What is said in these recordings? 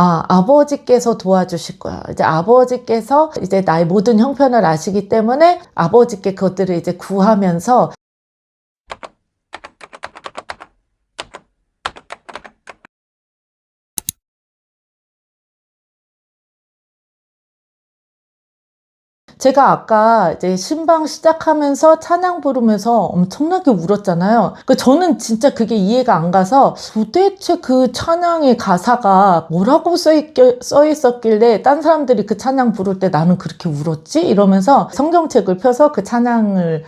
아버지께서 도와주실 거야. 이제 아버지께서 이제 나의 모든 형편을 아시기 때문에 아버지께 그것들을 이제 구하면서 제가 아까 이제 신방 시작하면서 찬양 부르면서 엄청나게 울었잖아요. 저는 진짜 그게 이해가 안 가서 도대체 그 찬양의 가사가 뭐라고 써 있었길래 딴 사람들이 그 찬양 부를 때 나는 그렇게 울었지? 이러면서 성경책을 펴서 그 찬양을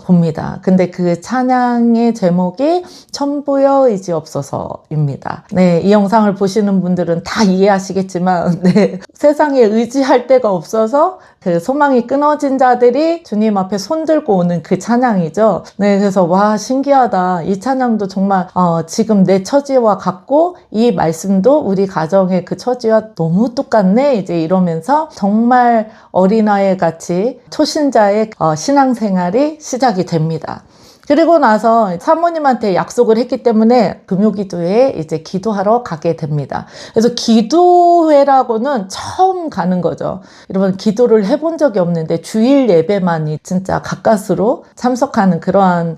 봅니다. 근데 그 찬양의 제목이 천부여 의지없어서입니다. 네, 이 영상을 보시는 분들은 다 이해하시겠지만 네, 세상에 의지할 데가 없어서 그 소망이 끊어진 자들이 주님 앞에 손 들고 오는 그 찬양이죠. 네, 그래서 와, 신기하다. 이 찬양도 정말 지금 내 처지와 같고 이 말씀도 우리 가정의 그 처지와 너무 똑같네. 이제 이러면서 정말 어린아이 같이 초신자의 신앙생활이 시작이 됩니다. 그리고 나서 사모님한테 약속을 했기 때문에 금요기도회에 이제 기도하러 가게 됩니다. 그래서 기도회라고는 처음 가는 거죠. 여러분, 기도를 해본 적이 없는데 주일 예배만이 진짜 가까스로 참석하는 그러한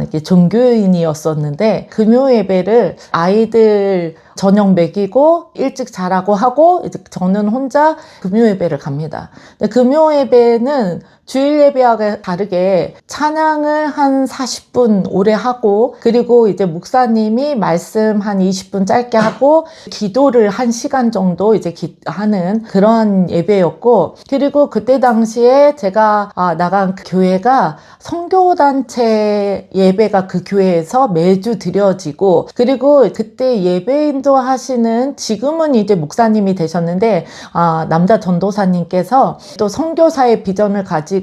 이게 종교인이었었는데, 금요 예배를 아이들 저녁 먹이고 일찍 자라고 하고 이제 저는 혼자 금요 예배를 갑니다. 근데 금요 예배는 주일 예배와 다르게 찬양을 한 40분 오래 하고, 그리고 이제 목사님이 말씀 한 20분 짧게 하고 기도를 1시간 정도 이제 하는 그런 예배였고, 그리고 그때 당시에 제가 나간 그 교회가 선교단체 예배가 그 교회에서 매주 드려지고, 그리고 그때 예배인도 하시는, 지금은 이제 목사님이 되셨는데 남자 전도사님께서 또 선교사의 비전을 가지고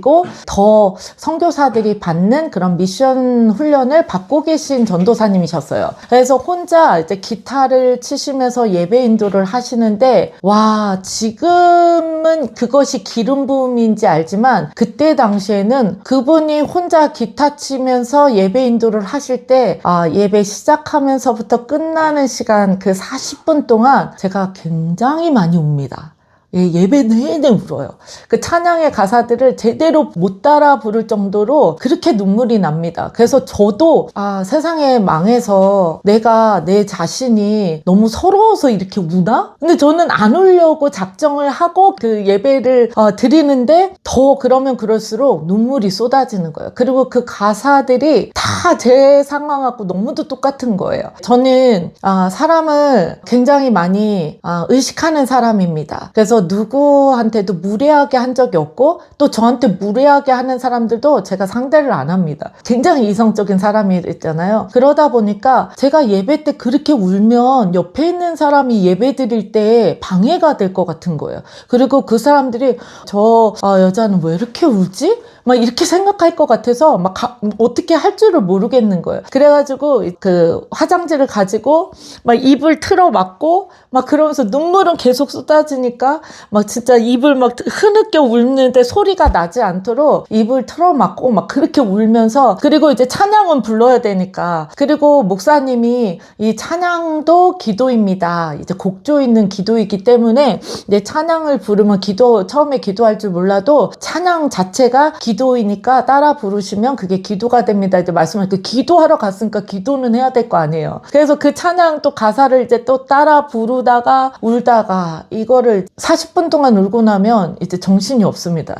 더 선교사들이 받는 그런 미션 훈련을 받고 계신 전도사님이셨어요. 그래서 혼자 이제 기타를 치시면서 예배 인도를 하시는데, 와, 지금은 그것이 기름 부음인지 알지만 그때 당시에는 그분이 혼자 기타 치면서 예배 인도를 하실 때 예배 시작하면서부터 끝나는 시간 그 40분 동안 제가 굉장히 많이 웁니다. 예배 내내 울어요. 그 찬양의 가사들을 제대로 못 따라 부를 정도로 그렇게 눈물이 납니다. 그래서 저도 세상에 망해서 내가 내 자신이 너무 서러워서 이렇게 우나? 근데 저는 안 울려고 작정을 하고 그 예배를 드리는데 더 그러면 그럴수록 눈물이 쏟아지는 거예요. 그리고 그 가사들이 다 제 상황하고 너무도 똑같은 거예요. 저는 사람을 굉장히 많이 의식하는 사람입니다. 그래서 누구한테도 무례하게 한 적이 없고, 또 저한테 무례하게 하는 사람들도 제가 상대를 안 합니다. 굉장히 이성적인 사람이 있잖아요. 그러다 보니까 제가 예배 때 그렇게 울면 옆에 있는 사람이 예배 드릴 때 방해가 될 것 같은 거예요. 그리고 그 사람들이 저 여자는 왜 이렇게 울지? 막 이렇게 생각할 것 같아서 막 어떻게 할 줄을 모르겠는 거예요. 그래가지고 그 화장지를 가지고 막 입을 틀어 막고 막 그러면서 눈물은 계속 쏟아지니까 막 진짜 입을 막 흐느껴 울는데 소리가 나지 않도록 입을 틀어 막고 막 그렇게 울면서, 그리고 이제 찬양은 불러야 되니까, 그리고 목사님이 이 찬양도 기도입니다. 이제 곡조 있는 기도이기 때문에 내 찬양을 부르면 처음에 기도할 줄 몰라도 찬양 자체가 기도이니까 따라 부르시면 그게 기도가 됩니다. 이제 말씀하니까 기도하러 갔으니까 기도는 해야 될 거 아니에요. 그래서 그 찬양 또 가사를 이제 또 따라 부르다가 울다가 이거를 40분 동안 울고 나면 이제 정신이 없습니다.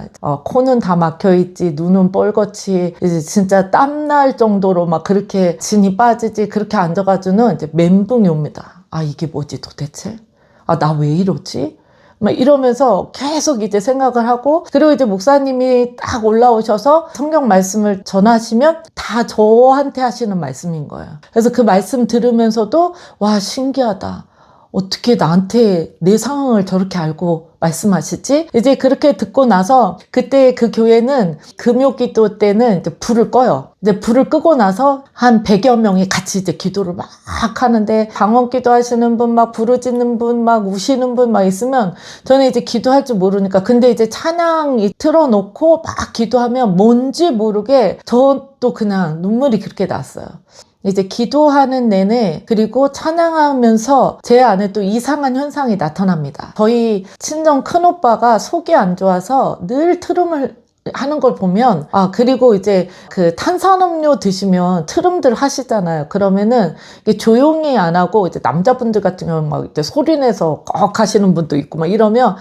코는 다 막혀있지, 눈은 뻘겋지, 이제 진짜 땀날 정도로 막 그렇게 진이 빠지지, 그렇게 앉아가지고는 이제 멘붕이 옵니다. 이게 뭐지 도대체? 나 왜 이러지? 막 이러면서 계속 이제 생각을 하고, 그리고 이제 목사님이 딱 올라오셔서 성경 말씀을 전하시면 다 저한테 하시는 말씀인 거예요. 그래서 그 말씀 들으면서도 와, 신기하다. 어떻게 나한테 내 상황을 저렇게 알고 말씀하시지? 이제 그렇게 듣고 나서 그때 그 교회는 금요기도 때는 이제 불을 꺼요. 이제 불을 끄고 나서 한 100여 명이 같이 이제 기도를 막 하는데, 방언기도 하시는 분, 막 부르짖는 분, 막 우시는 분 막 있으면 저는 이제 기도할 줄 모르니까, 근데 이제 찬양 틀어놓고 막 기도하면 뭔지 모르게 저도 그냥 눈물이 그렇게 났어요. 이제 기도하는 내내 그리고 찬양하면서 제 안에 또 이상한 현상이 나타납니다. 저희 친정 큰오빠가 속이 안 좋아서 늘 트름을 하는 걸 보면, 그리고 이제 그 탄산음료 드시면 트름들 하시잖아요. 그러면은 이게 조용히 안 하고 이제 남자분들 같은 경우는 막 이제 소리 내서 꺽 하시는 분도 있고 막 이러면,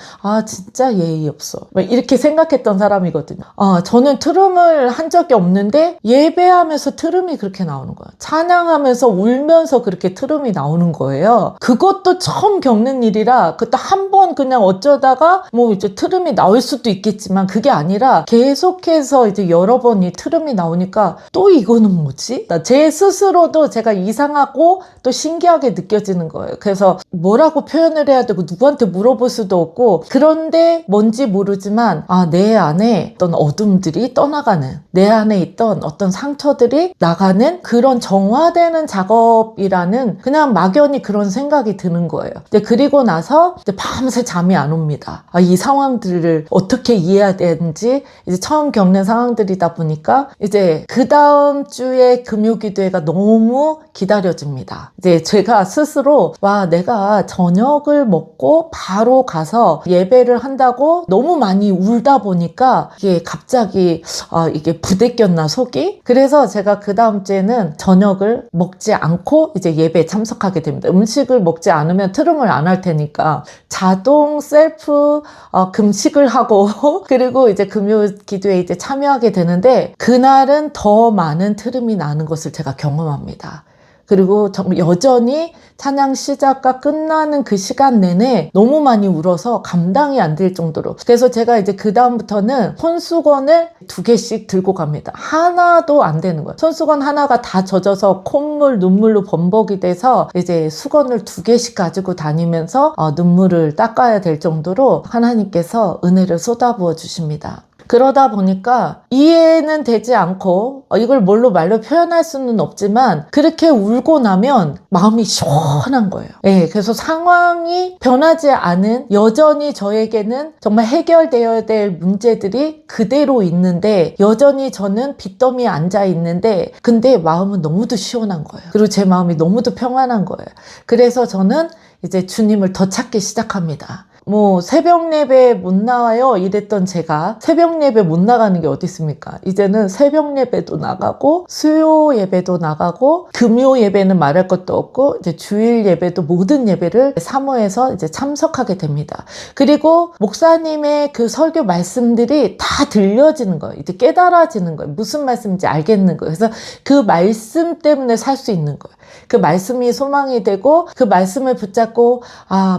진짜 예의 없어. 막 이렇게 생각했던 사람이거든요. 저는 트름을 한 적이 없는데 예배하면서 트름이 그렇게 나오는 거예요. 찬양하면서 울면서 그렇게 트름이 나오는 거예요. 그것도 처음 겪는 일이라, 그것도 한 번 그냥 어쩌다가 뭐 이제 트름이 나올 수도 있겠지만 그게 아니라 계속해서 이제 여러 번 이 트름이 나오니까 또 이거는 뭐지? 제 스스로도 제가 이상하고 또 신기하게 느껴지는 거예요. 그래서 뭐라고 표현을 해야 되고 누구한테 물어볼 수도 없고, 그런데 뭔지 모르지만 내 안에 어떤 어둠들이 떠나가는, 내 안에 있던 어떤 상처들이 나가는 그런 정화되는 작업이라는 그냥 막연히 그런 생각이 드는 거예요. 근데 그리고 나서 이제 밤새 잠이 안 옵니다. 이 상황들을 어떻게 이해해야 되는지 이제 처음 겪는 상황들이다 보니까 이제 그 다음 주에 금요기도회가 너무 기다려집니다. 이제 제가 스스로 내가 저녁을 먹고 바로 가서 예배를 한다고 너무 많이 울다 보니까 이게 갑자기 이게 부대꼈나 속이? 그래서 제가 그 다음 주에는 저녁을 먹지 않고 이제 예배에 참석하게 됩니다. 음식을 먹지 않으면 트름을 안 할 테니까 자동 셀프 금식을 하고 그리고 이제 금요 기도에 이제 참여하게 되는데, 그날은 더 많은 트름이 나는 것을 제가 경험합니다. 그리고 정말 여전히 찬양 시작과 끝나는 그 시간 내내 너무 많이 울어서 감당이 안 될 정도로. 그래서 제가 이제 그 다음부터는 손수건을 2개씩 들고 갑니다. 하나도 안 되는 거예요. 손수건 하나가 다 젖어서 콧물, 눈물로 범벅이 돼서 이제 수건을 2개씩 가지고 다니면서 눈물을 닦아야 될 정도로 하나님께서 은혜를 쏟아부어 주십니다. 그러다 보니까 이해는 되지 않고 이걸 뭘로 말로 표현할 수는 없지만 그렇게 울고 나면 마음이 시원한 거예요. 그래서 상황이 변하지 않은, 여전히 저에게는 정말 해결되어야 될 문제들이 그대로 있는데, 여전히 저는 빚더미에 앉아 있는데 근데 마음은 너무도 시원한 거예요. 그리고 제 마음이 너무도 평안한 거예요. 그래서 저는 이제 주님을 더 찾기 시작합니다. 새벽 예배 못 나와요 이랬던 제가 새벽 예배 못 나가는 게 어디 있습니까? 이제는 새벽 예배도 나가고 수요 예배도 나가고 금요 예배는 말할 것도 없고 이제 주일 예배도, 모든 예배를 사모해서 이제 참석하게 됩니다. 그리고 목사님의 그 설교 말씀들이 다 들려지는 거예요. 이제 깨달아지는 거예요. 무슨 말씀인지 알겠는 거예요. 그래서 그 말씀 때문에 살 수 있는 거예요. 그 말씀이 소망이 되고 그 말씀을 붙잡고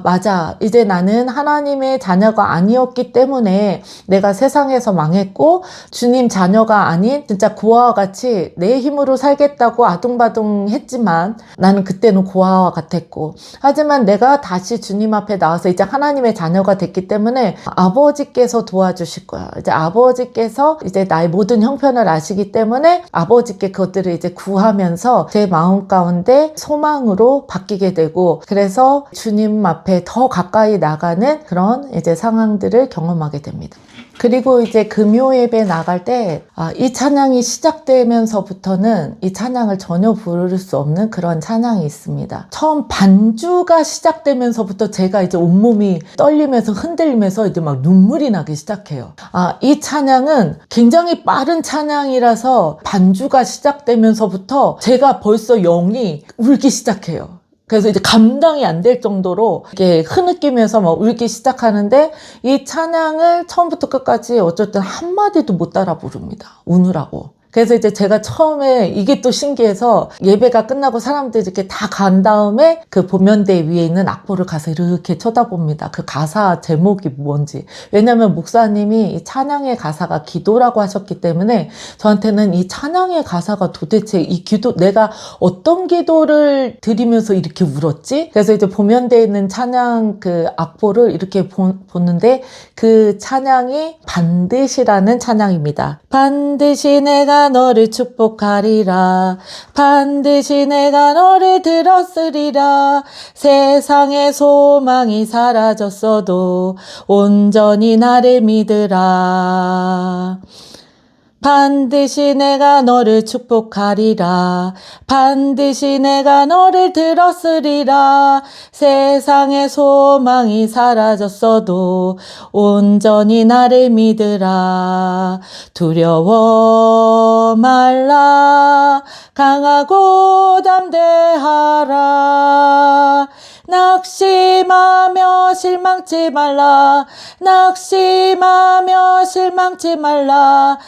맞아, 이제 나는 하나님의 자녀가 아니었기 때문에 내가 세상에서 망했고 주님 자녀가 아닌 진짜 고아와 같이 내 힘으로 살겠다고 아둥바둥 했지만 나는 그때는 고아와 같았고, 하지만 내가 다시 주님 앞에 나와서 이제 하나님의 자녀가 됐기 때문에 아버지께서 도와주실 거야. 이제 아버지께서 이제 나의 모든 형편을 아시기 때문에 아버지께 그것들을 이제 구하면서 제 마음 가운데 소망으로 바뀌게 되고, 그래서 주님 앞에 더 가까이 나가는 그런 이제 상황들을 경험하게 됩니다. 그리고 이제 금요 예배 나갈 때 이 찬양이 시작되면서부터는 이 찬양을 전혀 부를 수 없는 그런 찬양이 있습니다. 처음 반주가 시작되면서부터 제가 이제 온몸이 떨리면서 흔들리면서 이제 막 눈물이 나기 시작해요. 이 찬양은 굉장히 빠른 찬양이라서 반주가 시작되면서부터 제가 벌써 영이 울기 시작해요. 그래서 이제 감당이 안 될 정도로 이렇게 흐느끼면서 막 울기 시작하는데, 이 찬양을 처음부터 끝까지 어쨌든 한마디도 못 따라 부릅니다. 우느라고. 그래서 이제 제가 처음에 이게 또 신기해서 예배가 끝나고 사람들이 이렇게 다 간 다음에 그 보면대 위에 있는 악보를 가서 이렇게 쳐다봅니다. 그 가사 제목이 뭔지. 왜냐면 목사님이 이 찬양의 가사가 기도라고 하셨기 때문에 저한테는 이 찬양의 가사가 도대체 이 기도, 내가 어떤 기도를 드리면서 이렇게 울었지? 그래서 이제 보면대에 있는 찬양 그 악보를 이렇게 보는데 그 찬양이 반드시라는 찬양입니다. 반드시 내가 너를 축복하리라. 반드시 내가 너를 들었으리라. 세상의 소망이 사라졌어도 온전히 나를 믿으라. 반드시 내가 너를 축복하리라. 반드시 내가 너를 들었으리라. 세상의 소망이 사라졌어도 온전히 나를 믿으라. 두려워 말라. 강하고 담대하라. 낙심하며 실망치 말라. 낙심하며 실망치 말라.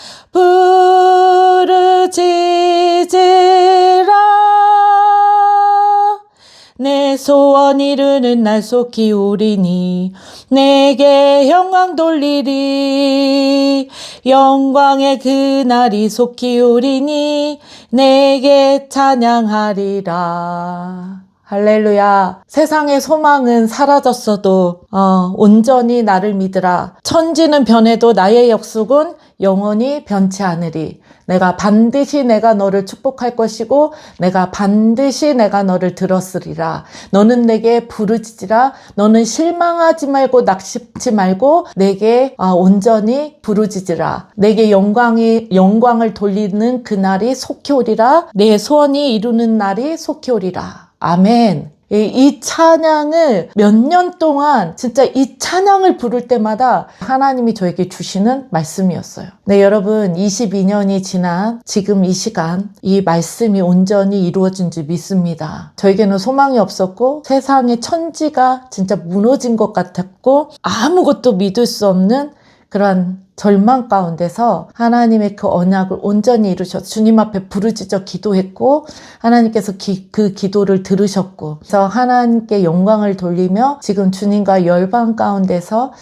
부르짖으라. 내 소원 이루는 날 속히 오리니 내게 영광 돌리리. 영광의 그날이 속히 오리니 내게 찬양하리라. 할렐루야. 세상의 소망은 사라졌어도 온전히 나를 믿으라. 천지는 변해도 나의 약속은 영원히 변치 않으리. 내가 반드시 내가 너를 축복할 것이고 내가 반드시 내가 너를 들었으리라. 너는 내게 부르짖으라. 너는 실망하지 말고 낙심치 말고 내게 온전히 부르짖으라. 내게 영광을 돌리는 그날이 속히 오리라. 내 소원이 이루는 날이 속히 오리라. 아멘. 이 찬양을 몇 년 동안 진짜 이 찬양을 부를 때마다 하나님이 저에게 주시는 말씀이었어요. 네, 여러분 22년이 지난 지금 이 시간 이 말씀이 온전히 이루어진 줄 믿습니다. 저에게는 소망이 없었고 세상의 천지가 진짜 무너진 것 같았고 아무것도 믿을 수 없는 그런 절망 가운데서 하나님의 그 언약을 온전히 이루셔서 주님 앞에 부르짖어 기도했고 하나님께서 그 기도를 들으셨고 그래서 하나님께 영광을 돌리며 지금 주님과 열방 가운데서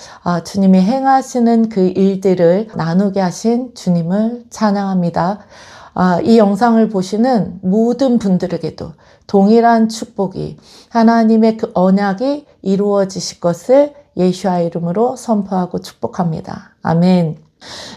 주님이 행하시는 그 일들을 나누게 하신 주님을 찬양합니다. 이 영상을 보시는 모든 분들에게도 동일한 축복이 하나님의 그 언약이 이루어지실 것을 예수와 이름으로 선포하고 축복합니다. 아멘.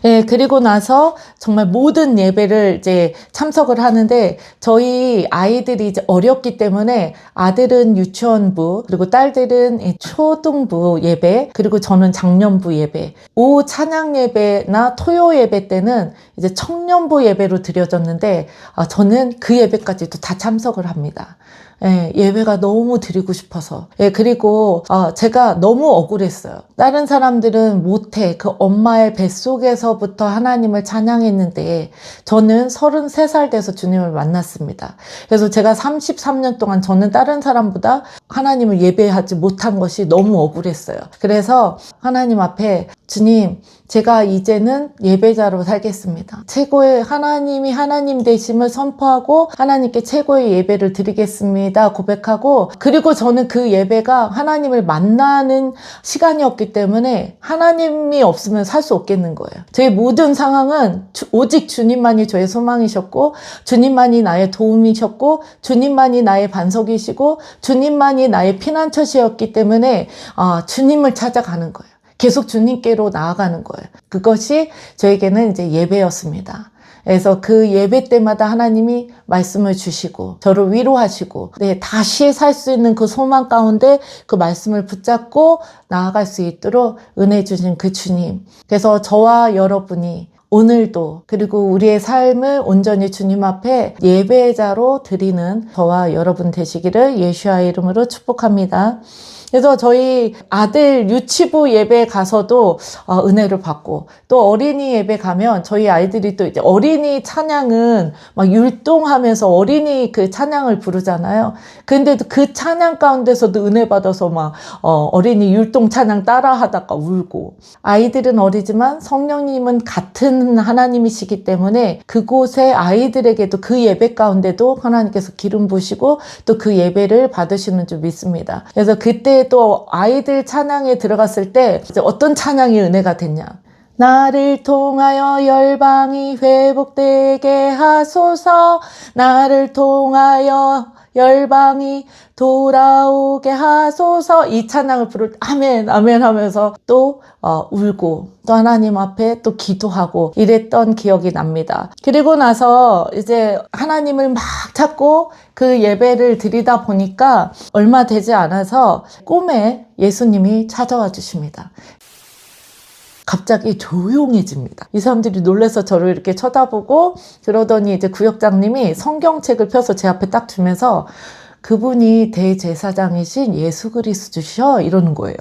예, 그리고 나서 정말 모든 예배를 이제 참석을 하는데 저희 아이들이 이제 어렸기 때문에 아들은 유치원부 그리고 딸들은 초등부 예배 그리고 저는 장년부 예배 오후 찬양 예배나 토요 예배 때는 이제 청년부 예배로 드려졌는데 저는 그 예배까지도 다 참석을 합니다. 예, 예배가 너무 드리고 싶어서. 예, 그리고 제가 너무 억울했어요. 다른 사람들은 못해. 그 엄마의 뱃속에서부터 하나님을 찬양했는데 저는 33살 돼서 주님을 만났습니다. 그래서 제가 33년 동안 저는 다른 사람보다 하나님을 예배하지 못한 것이 너무 억울했어요. 그래서 하나님 앞에 주님, 제가 이제는 예배자로 살겠습니다. 최고의 하나님이 하나님 되심을 선포하고 하나님께 최고의 예배를 드리겠습니다. 고백하고 그리고 저는 그 예배가 하나님을 만나는 시간이었기 때문에 하나님이 없으면 살 수 없겠는 거예요. 제 모든 상황은 오직 주님만이 저의 소망이셨고 주님만이 나의 도움이셨고 주님만이 나의 반석이시고 주님만이 나의 피난처시였기 때문에 주님을 찾아가는 거예요. 계속 주님께로 나아가는 거예요. 그것이 저에게는 이제 예배였습니다. 그래서 그 예배 때마다 하나님이 말씀을 주시고 저를 위로하시고 다시 살 수 있는 그 소망 가운데 그 말씀을 붙잡고 나아갈 수 있도록 은혜 주신 그 주님. 그래서 저와 여러분이 오늘도 그리고 우리의 삶을 온전히 주님 앞에 예배자로 드리는 저와 여러분 되시기를 예수와 이름으로 축복합니다. 그래서 저희 아들 유치부 예배 가서도 은혜를 받고 또 어린이 예배 가면 저희 아이들이 또 이제 어린이 찬양은 막 율동하면서 어린이 그 찬양을 부르잖아요. 근데 그 찬양 가운데서도 은혜 받아서 막 어린이 율동 찬양 따라 하다가 울고 아이들은 어리지만 성령님은 같은 하나님이시기 때문에 그곳에 아이들에게도 그 예배 가운데도 하나님께서 기름 부으시고 또 그 예배를 받으시는 줄 믿습니다. 그래서 그때 또 아이들 찬양에 들어갔을 때 이제 어떤 찬양이 은혜가 됐냐. 나를 통하여 열방이 회복되게 하소서. 나를 통하여 열방이 돌아오게 하소서. 이 찬양을 부를 때 아멘 아멘 하면서 또 울고 또 하나님 앞에 또 기도하고 이랬던 기억이 납니다. 그리고 나서 이제 하나님을 막 찾고 그 예배를 드리다 보니까 얼마 되지 않아서 꿈에 예수님이 찾아와 주십니다. 갑자기 조용해집니다. 이 사람들이 놀라서 저를 이렇게 쳐다보고 그러더니 이제 구역장님이 성경책을 펴서 제 앞에 딱 주면서 그분이 대제사장이신 예수 그리스도셔 이러는 거예요.